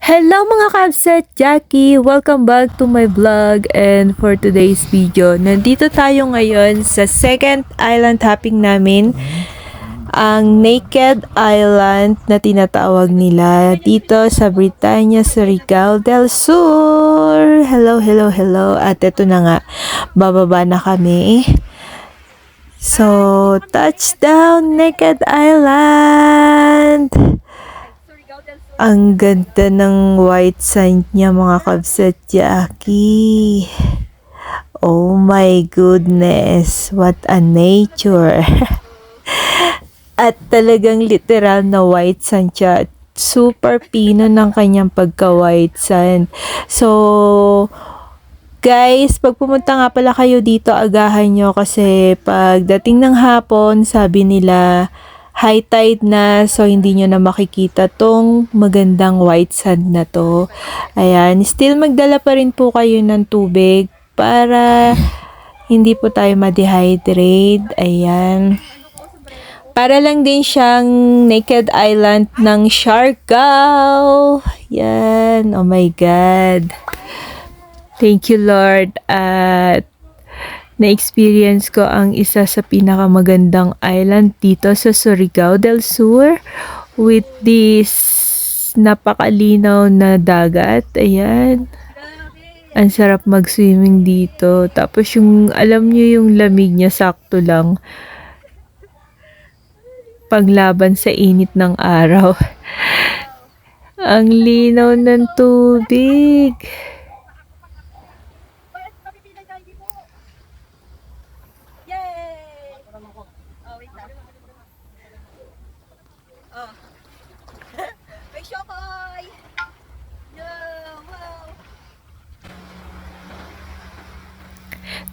Hello mga kabset, Jackie! Welcome back to my vlog, and for today's video, nandito tayo ngayon sa second island hopping namin, ang Naked Island na tinatawag nila dito sa Britannia, Surigao del Sur. Hello, hello, hello. At ito na nga, bababa na kami. So, touchdown Naked Island! Ang ganda ng white sand niya mga kabset, Jackie. Oh my goodness, what a nature. At talagang literal na white sand siya. Super pino ng kanyang pagka-white sand. So, guys, pag pumunta nga pala kayo dito, agahan nyo kasi pagdating ng hapon, sabi nila, high tide na, so hindi nyo na makikita tong magandang white sand na to. Ayan, still magdala pa rin po kayo ng tubig para hindi po tayo ma-dehydrate. Ayan. Para lang din siyang Naked Island ng Siargao. Yan. Oh my God. Thank you, Lord. At na-experience ko ang isa sa pinakamagandang island dito sa Surigao del Sur with this napakalinaw na dagat. Ayan. Ang sarap mag-swimming dito. Tapos yung, alam nyo yung lamig niya sakto lang. Paglaban sa init ng araw. Ang linaw ng tubig.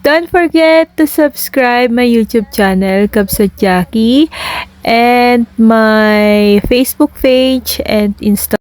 Don't forget to subscribe my YouTube channel, Kabsat Jackie, and my Facebook page and Instagram.